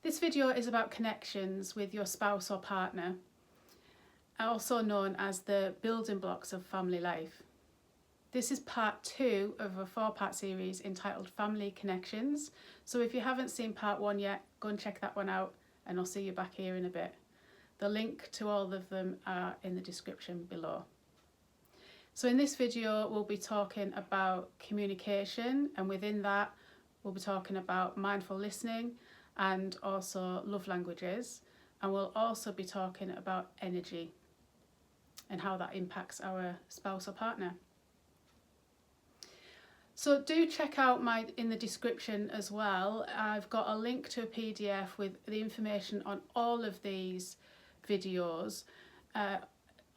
This video is about connections with your spouse or partner, also known as the building blocks of family life. This is part 2 of a 4-part series entitled Family Connections. So if you haven't seen part 1 yet, go and check that one out and I'll see you back here in a bit. The link to all of them are in the description below. So in this video, we'll be talking about communication, and within that, we'll be talking about mindful listening and also love languages. And we'll also be talking about energy and how that impacts our spouse or partner. So do check out in the description as well. I've got a link to a PDF with the information on all of these videos,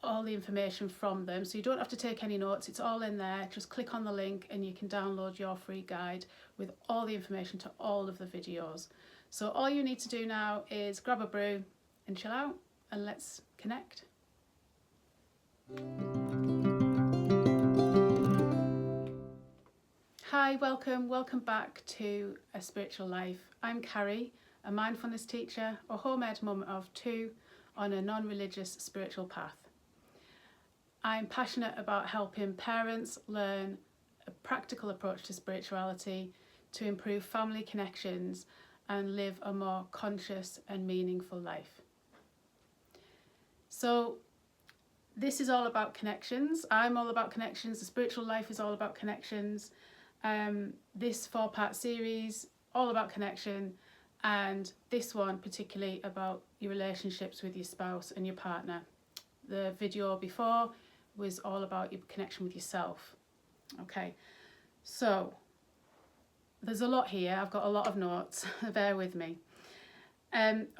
all the information from them. So you don't have to take any notes, it's all in there. Just click on the link and you can download your free guide with all the information to all of the videos. So all you need to do now is grab a brew and chill out, and let's connect. Hi, welcome back to A Spiritual Life. I'm Carrie, a mindfulness teacher, a homemade mum of 2 on a non-religious spiritual path. I'm passionate about helping parents learn a practical approach to spirituality to improve family connections and live a more conscious and meaningful life. So this is all about connections. I'm all about connections. The spiritual life is all about connections. This 4-part series, all about connection, and this one particularly about your relationships with your spouse and your partner. The video before was all about your connection with yourself. Okay, so there's a lot here. I've got a lot of notes, bear with me.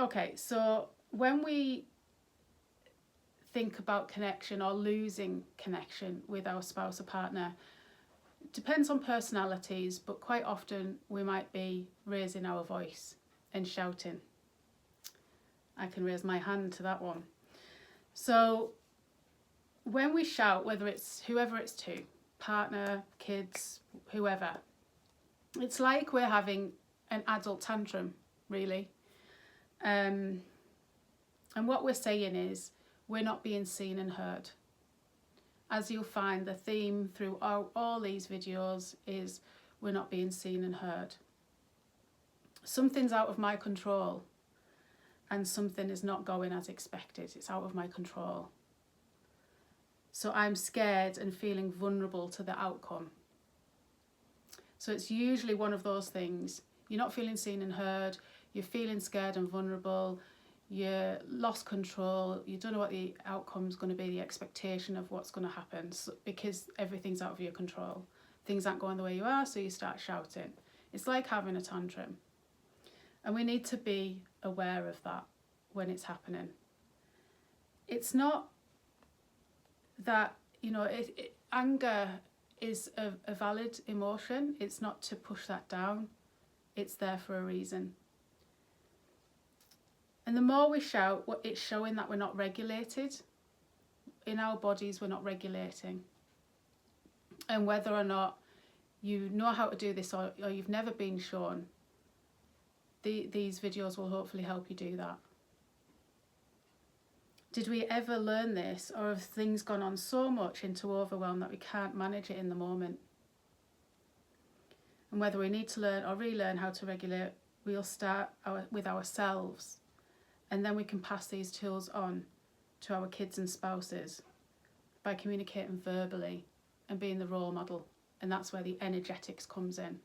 Okay, so when we think about connection or losing connection with our spouse or partner, it depends on personalities, but quite often we might be raising our voice and shouting. I can raise my hand to that one. So when we shout, whether it's whoever it's to, partner, kids, whoever, it's like we're having an adult tantrum, really. And what we're saying is we're not being seen and heard. As you'll find, the theme through all these videos is we're not being seen and heard. Something's out of my control and something is not going as expected. It's out of my control. So I'm scared and feeling vulnerable to the outcome. So it's usually one of those things. You're not feeling seen and heard. You're feeling scared and vulnerable. You lost control. You don't know what the outcome's going to be, the expectation of what's going to happen, because everything's out of your control. Things aren't going the way you are, so you start shouting. It's like having a tantrum. And we need to be aware of that when it's happening. It's not that, anger is a valid emotion. It's not to push that down. It's there for a reason. And the more we shout, it's showing that we're not regulated. In our bodies, we're not regulating. And whether or not you know how to do this or you've never been shown, these videos will hopefully help you do that. Did we ever learn this, or have things gone on so much into overwhelm that we can't manage it in the moment? And whether we need to learn or relearn how to regulate, we'll start with ourselves, and then we can pass these tools on to our kids and spouses by communicating verbally and being the role model, and that's where the energetics comes in.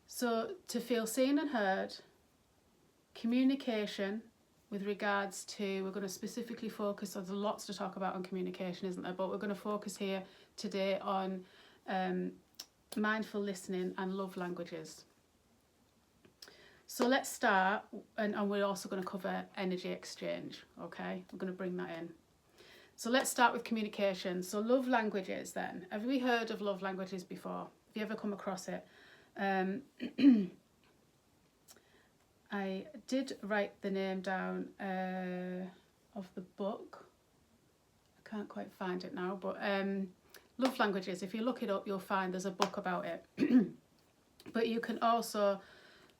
So to feel seen and heard, communication with regards to, we're going to specifically focus, there's lots to talk about on communication, isn't there? But we're going to focus here today on mindful listening and love languages. So let's start, and we're also going to cover energy exchange, okay? We're going to bring that in. So let's start with communication. So love languages then. Have we heard of love languages before? Have you ever come across it? I did write the name down of the book. I can't quite find it now, but love languages, if you look it up, you'll find there's a book about it. But you can also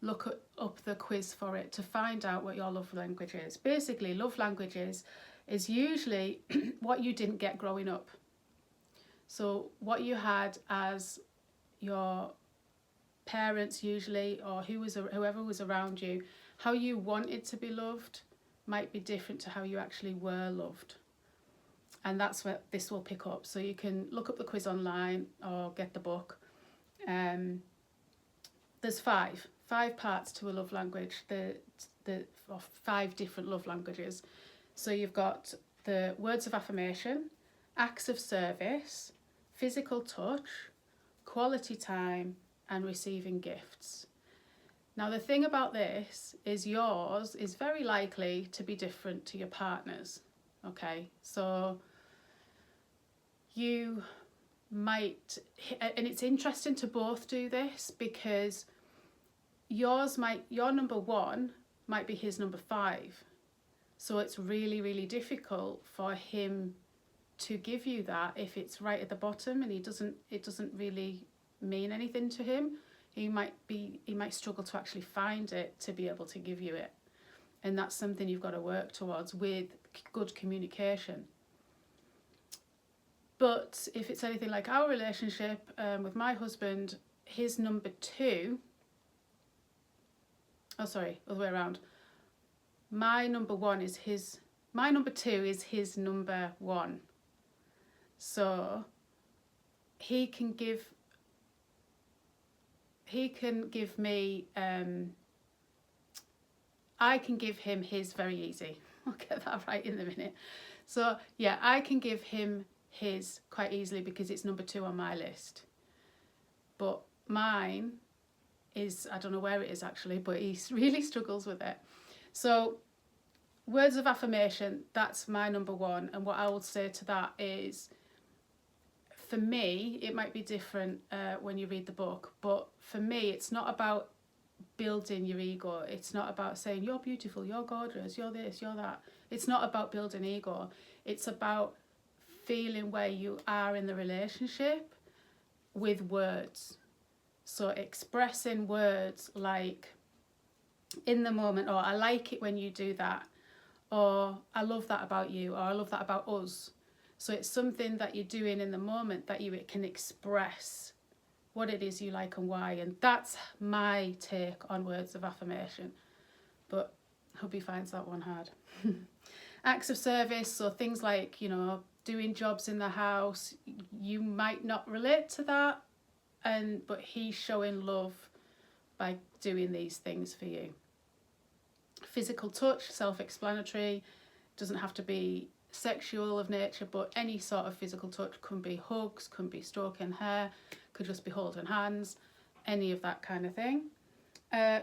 look up the quiz for it to find out what your love language is. Basically, love languages is usually what you didn't get growing up. So what you had as your parents usually, or whoever was around you, how you wanted to be loved might be different to how you actually were loved. And that's what this will pick up. So you can look up the quiz online or get the book. There's five parts to a love language. Or 5 different love languages. So you've got the words of affirmation, acts of service, physical touch, quality time, and receiving gifts. Now the thing about this is yours is very likely to be different to your partner's. Okay, so you might, and it's interesting to both do this, because your number 1 might be his number 5. So it's really, really difficult for him to give you that if it's right at the bottom and it doesn't really mean anything to him. He might struggle to actually find it to be able to give you it. And that's something you've got to work towards with good communication. But if it's anything like our relationship with my husband, his number 2, other way around. My number 2 is his number 1. So he can give me, I can give him his very easy. I'll get that right in a minute. So yeah, I can give him his quite easily because it's number 2 on my list. But mine is, I don't know where it is actually, but he really struggles with it. So words of affirmation, that's my number 1. And what I would say to that is, for me, it might be different when you read the book, but for me, it's not about building your ego. It's not about saying, you're beautiful, you're gorgeous, you're this, you're that. It's not about building ego. It's about feeling where you are in the relationship with words. So expressing words like, in the moment, or I like it when you do that, or I love that about you, or I love that about us. So it's something that you're doing in the moment that you can express what it is you like and why. And that's my take on words of affirmation. But hubby finds that one hard. Acts of service, so things like, doing jobs in the house. You might not relate to that, but he's showing love by doing these things for you. Physical touch, self-explanatory, doesn't have to be sexual of nature, but any sort of physical touch. Can be hugs, can be stroking hair, could just be holding hands, any of that kind of thing.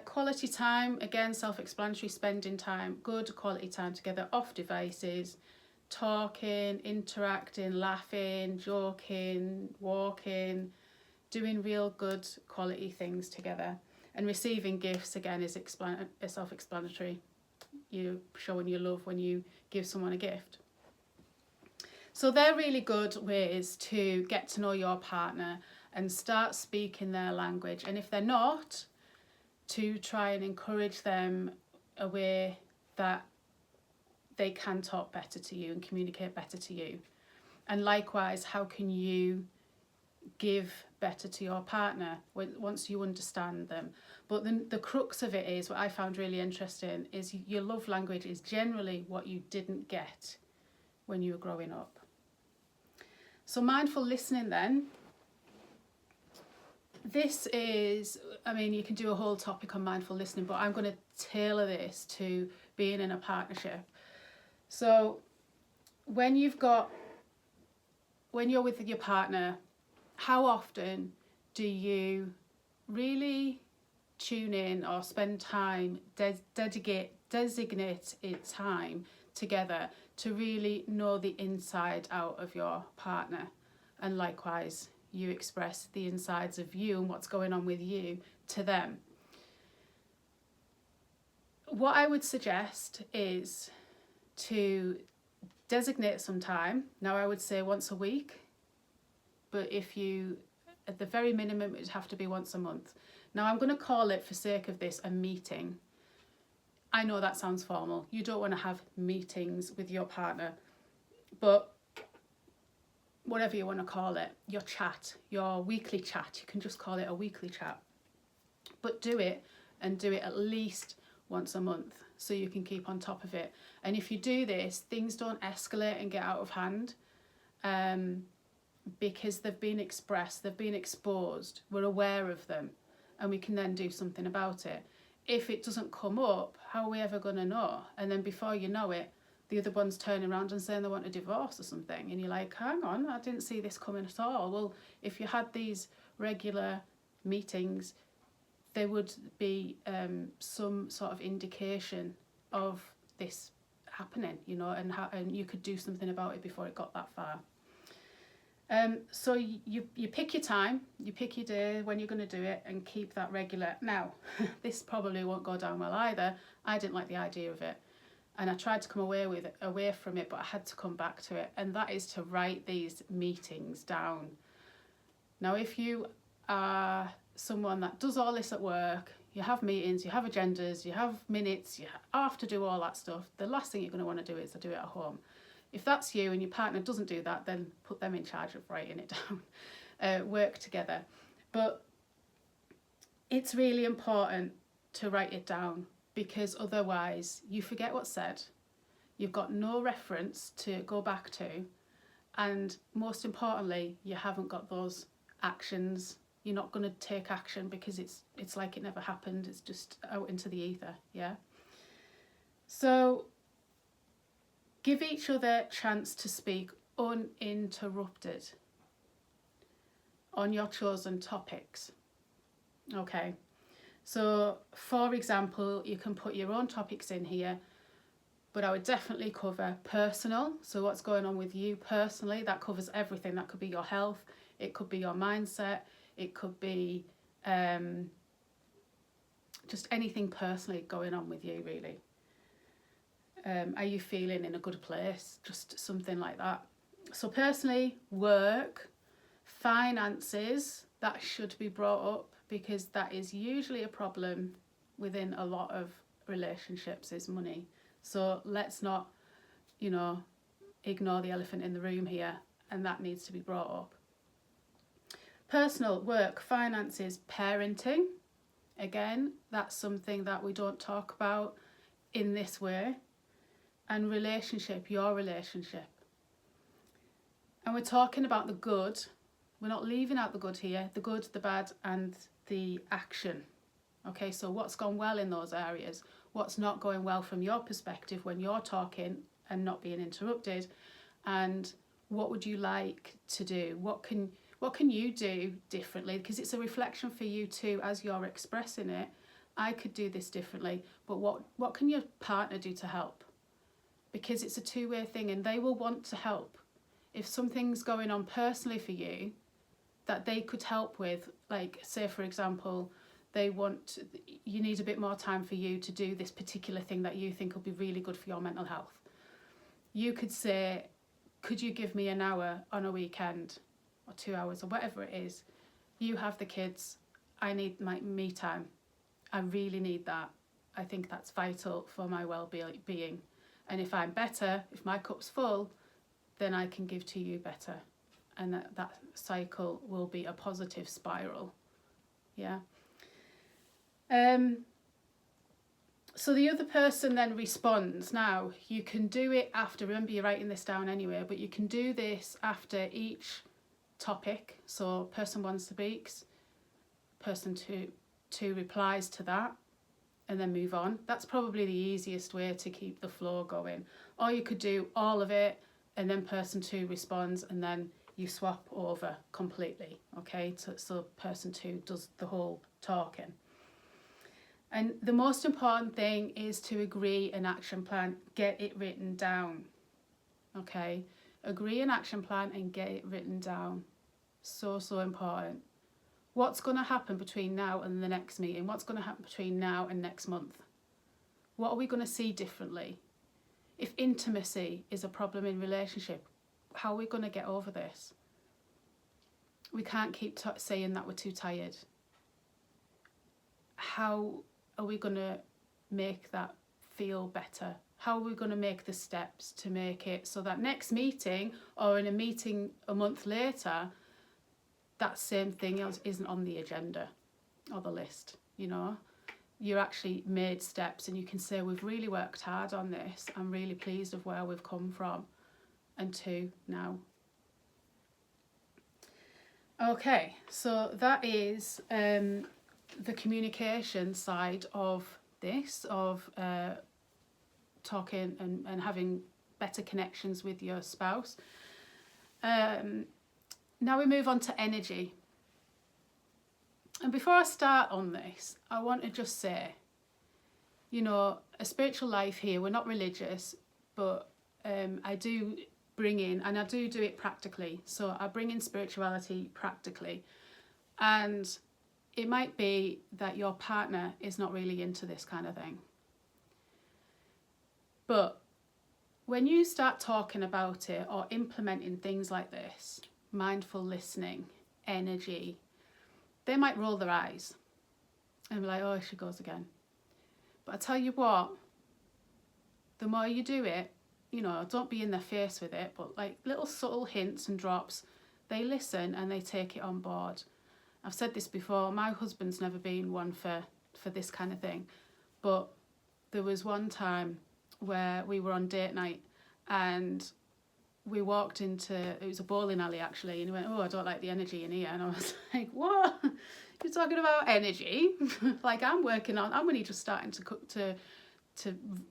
Quality time, again, self-explanatory, spending time, good quality time together, off devices, talking, interacting, laughing, joking, walking, doing real good quality things together. And receiving gifts, again, is self-explanatory. You're showing your love when you give someone a gift. So they're really good ways to get to know your partner and start speaking their language. And if they're not, to try and encourage them a way that they can talk better to you and communicate better to you. And likewise, how can you give better to your partner once you understand them? But the crux of it is, what I found really interesting, is your love language is generally what you didn't get when you were growing up. So mindful listening then, this is, you can do a whole topic on mindful listening, but I'm going to tailor this to being in a partnership. So when you're with your partner, how often do you really tune in or spend time, designate time together to really know the inside out of your partner? And likewise, you express the insides of you and what's going on with you to them. What I would suggest is to designate some time. Now, I would say once a week, but if you, at the very minimum, it would have to be once a month, Now I'm going to call it, for sake of this, a meeting. I know that sounds formal. You don't want to have meetings with your partner, but whatever you want to call it, your chat, your weekly chat, you can just call it a weekly chat. But do it, and do it at least once a month so you can keep on top of it. And if you do this, things don't escalate and get out of hand, because they've been expressed, they've been exposed, we're aware of them, and we can then do something about it. If it doesn't come up, how are we ever going to know? And then before you know it, the other one's turning around and saying they want a divorce or something, and you're like, hang on, I didn't see this coming at all. Well, if you had these regular meetings, there would be some sort of indication of this happening, you know, and you could do something about it before it got that far. So you pick your time, you pick your day when you're going to do it, and keep that regular. Now, this probably won't go down well either. I didn't like the idea of it, and I tried to come away from it, but I had to come back to it, and that is to write these meetings down. Now, if you are someone that does all this at work, you have meetings, you have agendas, you have minutes, you have to do all that stuff, the last thing you're going to want to do is to do it at home. If that's you and your partner doesn't do that, then put them in charge of writing it down. Work together. But it's really important to write it down, because otherwise you forget what's said, you've got no reference to go back to, and most importantly, you haven't got those actions. You're not going to take action because it's like it never happened. It's just out into the ether, yeah? So give each other a chance to speak uninterrupted on your chosen topics. Okay, so for example, you can put your own topics in here, but I would definitely cover personal. So what's going on with you personally, that covers everything. That could be your health, it could be your mindset, it could be just anything personally going on with you, really. Are you feeling in a good place? Just something like that. So personally, work, finances, that should be brought up, because that is usually a problem within a lot of relationships, is money. So let's not, ignore the elephant in the room here, and that needs to be brought up. Personal, work, finances, parenting. Again, that's something that we don't talk about in this way. And relationship, your relationship. And we're talking about the good. We're not leaving out the good here. The good, the bad, and the action. Okay, so what's gone well in those areas? What's not going well from your perspective when you're talking and not being interrupted? And what would you like to do? What can you do differently? Because it's a reflection for you too as you're expressing it. I could do this differently, but what can your partner do to help? Because it's a two-way thing, and they will want to help. If something's going on personally for you that they could help with, like say for example, you need a bit more time for you to do this particular thing that you think will be really good for your mental health. You could say, could you give me an hour on a weekend, or 2 hours, or whatever it is? You have the kids, I need my me time. I really need that. I think that's vital for my well-being. And if I'm better, if my cup's full, then I can give to you better. And that cycle will be a positive spiral. Yeah. So the other person then responds. Now, you can do it after, remember you're writing this down anyway, but you can do this after each topic. So person one speaks, person two replies to that, and then move on. That's probably the easiest way to keep the flow going. Or you could do all of it, and then person two responds, and then you swap over completely, okay? So person two does the whole talking. And the most important thing is to agree an action plan, get it written down, okay? Agree an action plan and get it written down. So important. What's going to happen between now and the next meeting? What's going to happen between now and next month? What are we going to see differently? If intimacy is a problem in relationship, how are we going to get over this? We can't keep saying that we're too tired. how are we going to make that feel better? How are we going to make the steps to make it so that next meeting, or in a meeting a month later, that same thing isn't on the agenda or the list, you know? You're actually made steps and you can say, we've really worked hard on this. I'm really pleased of where we've come from and to now. Okay, so that is the communication side of this, of talking and having better connections with your spouse. Now we move on to energy. And before I start on this, I want to just say, you know, a spiritual life here, we're not religious, but I do bring in, and I do it practically. So I bring in spirituality practically. And it might be that your partner is not really into this kind of thing. But when you start talking about it or implementing things like this, mindful listening, energy, they might roll their eyes and be like, oh, she goes again. But I tell you what, the more you do it, you know, don't be in their face with it, but like little subtle hints and drops, they listen and they take it on board. I've said this before, my husband's never been one for this kind of thing. But there was one time where we were on date night and we walked into, it was a bowling alley actually, and he went, oh, I don't like the energy in here. And I was like, what? You're talking about energy? Like I'm only just starting to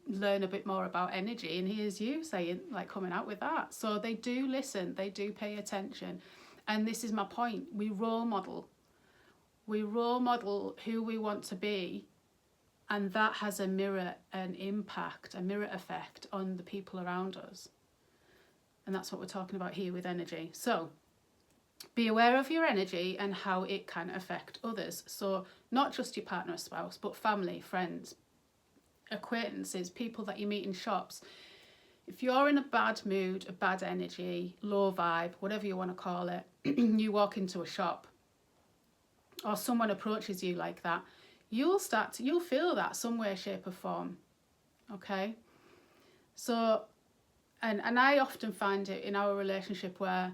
learn a bit more about energy, and here's you saying, like, coming out with that. So they do listen, they do pay attention. And this is my point. We role model who we want to be, and that has an impact, a mirror effect on the people around us. And that's what we're talking about here with energy. So be aware of your energy and how it can affect others. So not just your partner or spouse, but family, friends, acquaintances, people that you meet in shops. If you're in a bad mood, a bad energy, low vibe, whatever you want to call it, you walk into a shop or someone approaches you like that, you'll feel that some way, shape or form. Okay? So, and I often find it in our relationship where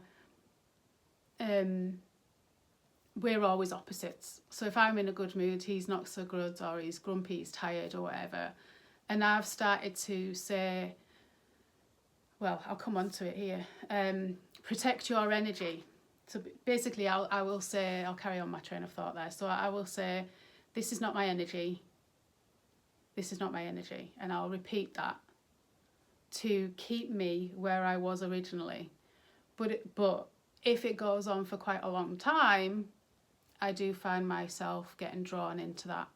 we're always opposites. So if I'm in a good mood, he's not so good, or he's grumpy, he's tired or whatever. And I've started to say, well, I'll come on to it here, protect your energy. So basically I will say, I'll carry on my train of thought there. So I will say, this is not my energy. This is not my energy. And I'll repeat that to keep me where I was originally. But if it goes on for quite a long time, I do find myself getting drawn into that.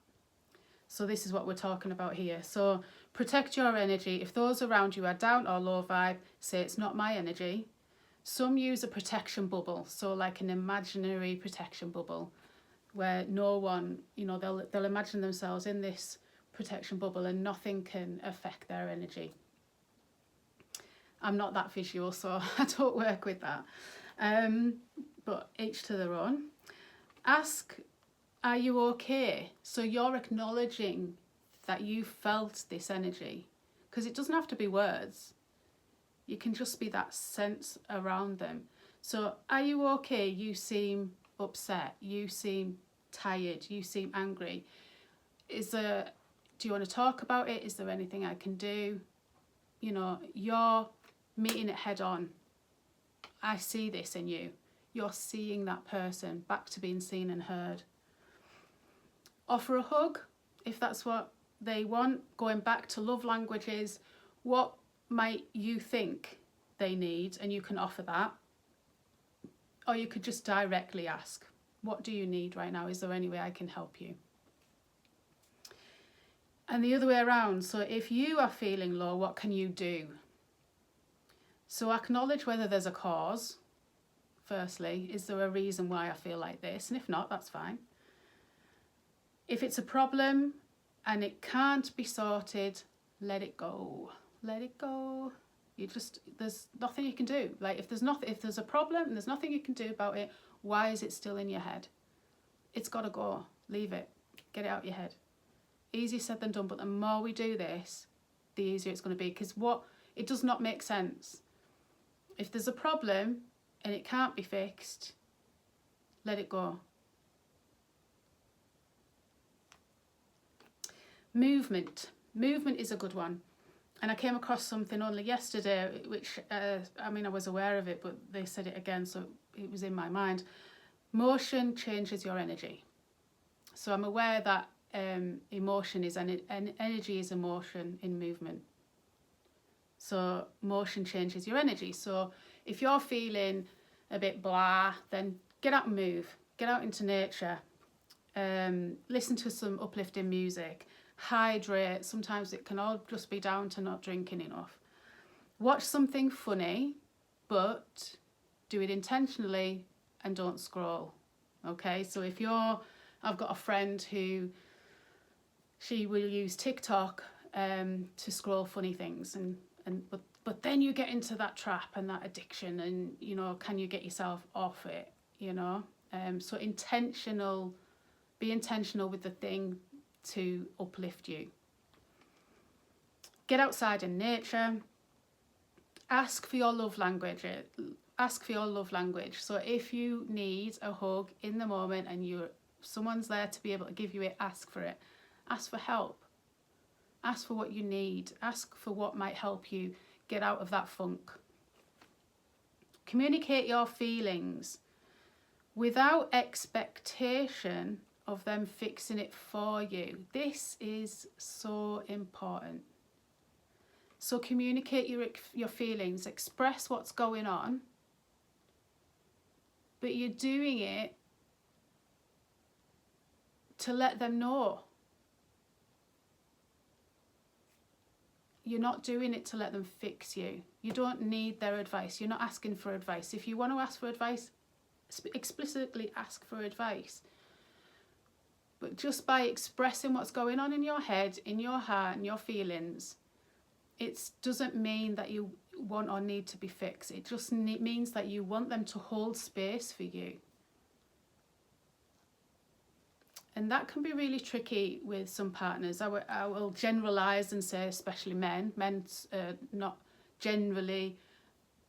So this is what we're talking about here. So protect your energy. If those around you are down or low vibe, say it's not my energy. Some use a protection bubble, so like an imaginary protection bubble, where no one, you know, they'll imagine themselves in this protection bubble and nothing can affect their energy. I'm not that visual, so I don't work with that. But each to their own. Ask, are you okay? So you're acknowledging that you felt this energy, because it doesn't have to be words. You can just be that sense around them. So are you okay? You seem upset. You seem tired. You seem angry. Do you want to talk about it? Is there anything I can do? You know, you're meeting it head on. I see this in you. You're seeing that person, back to being seen and heard. Offer a hug if that's what they want. Going back to love languages, what might you think they need, and you can offer that. Or you could just directly ask, what do you need right now? Is there any way I can help you? And the other way around, so if you are feeling low, what can you do? So acknowledge whether there's a cause. Firstly, is there a reason why I feel like this? And if not, that's fine. If it's a problem and it can't be sorted, let it go. Let it go. There's nothing you can do. Like if there's a problem and there's nothing you can do about it, why is it still in your head? It's got to go. Leave it. Get it out of your head. Easier said than done, but the more we do this, the easier it's going to be, because it does not make sense. If there's a problem and it can't be fixed, let it go. Movement is a good one, and I came across something only yesterday which I was aware of it, but they said it again, so it was in my mind. Motion changes your energy. So I'm aware that emotion is energy is emotion in movement. So motion changes your energy. So if you're feeling a bit blah, then get out and move. Get out into nature. Listen to some uplifting music. Hydrate. Sometimes it can all just be down to not drinking enough. Watch something funny, but do it intentionally and don't scroll. Okay, so I've got a friend who she will use TikTok to scroll funny things, but then you get into that trap and that addiction, and can you get yourself off it? So be intentional with the thing to uplift you. Get outside in nature. Ask for your love language. So if you need a hug in the moment and someone's there to be able to give you it, ask for it. Ask for help. Ask for what you need. Ask for what might help you get out of that funk. Communicate your feelings without expectation of them fixing it for you. This is so important. So communicate your feelings, express what's going on, but you're doing it to let them know. You're not doing it to let them fix you. You don't need their advice. You're not asking for advice. If you want to ask for advice, explicitly ask for advice. But just by expressing what's going on in your head, in your heart, and your feelings, it doesn't mean that you want or need to be fixed. It just means that you want them to hold space for you. And that can be really tricky with some partners. I will generalise and say especially men. Men are not generally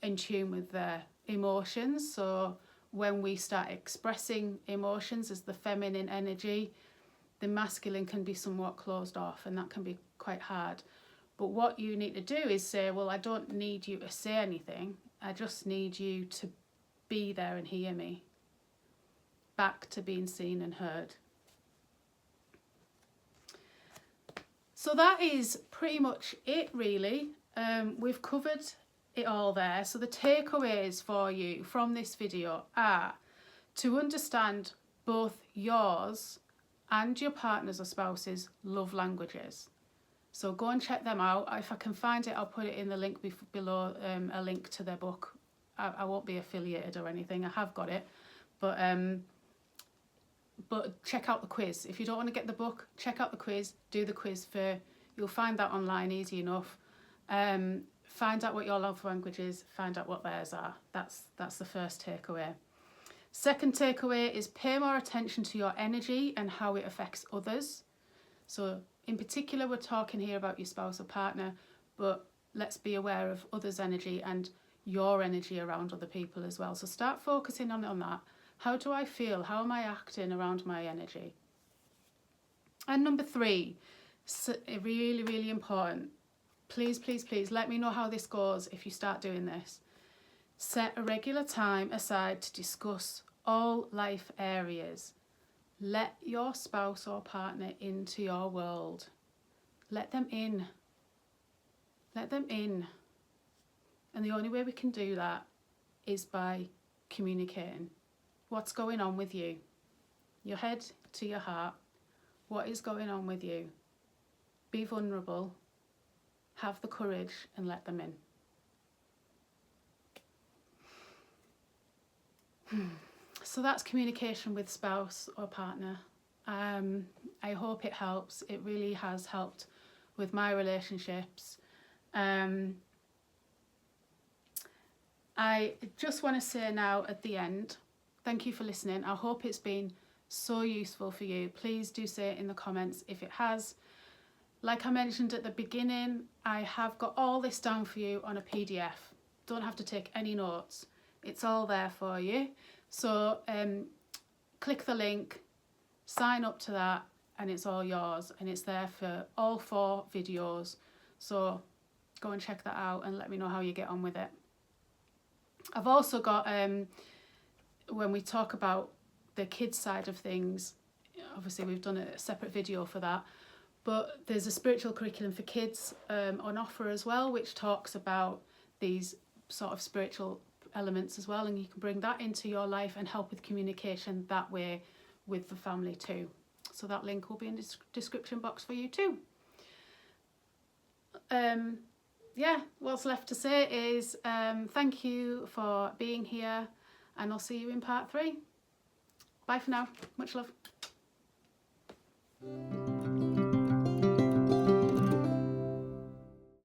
in tune with their emotions. So when we start expressing emotions as the feminine energy, the masculine can be somewhat closed off, and that can be quite hard. But what you need to do is say, well, I don't need you to say anything. I just need you to be there and hear me. Back to being seen and heard. So that is pretty much it, really. We've covered it all there. So the takeaways for you from this video are to understand both yours and your partner's or spouse's love languages. So go and check them out. If I can find it, I'll put it in the link below, a link to their book. I won't be affiliated or anything. I have got it. But check out the quiz. If you don't want to get the book, check out the quiz. Do the quiz you'll find that online easy enough. Find out what your love language is. Find out what theirs are. That's the first takeaway. Second takeaway is pay more attention to your energy and how it affects others. So in particular, we're talking here about your spouse or partner, but let's be aware of others' energy and your energy around other people as well. So start focusing on that. How do I feel? How am I acting around my energy? And number 3, really, really important. Please, please, please let me know how this goes if you start doing this. Set a regular time aside to discuss all life areas. Let your spouse or partner into your world. Let them in. Let them in. And the only way we can do that is by communicating. What's going on with you? Your head to your heart. What is going on with you? Be vulnerable. Have the courage and let them in. So that's communication with spouse or partner. I hope it helps. It really has helped with my relationships. I just want to say now at the end, thank you for listening. I hope it's been so useful for you. Please do say in the comments if it has. Like I mentioned at the beginning, I have got all this down for you on a PDF. Don't have to take any notes. It's all there for you. So click the link, sign up to that, and it's all yours. And it's there for all 4 videos. So go and check that out and let me know how you get on with it. I've also got, when we talk about the kids side of things, obviously we've done a separate video for that, but there's a spiritual curriculum for kids on offer as well, which talks about these sort of spiritual elements as well, and you can bring that into your life and help with communication that way with the family too. So that link will be in the description box for you too. Yeah, what's left to say is thank you for being here, and I'll see you in part 3. Bye for now. Much love.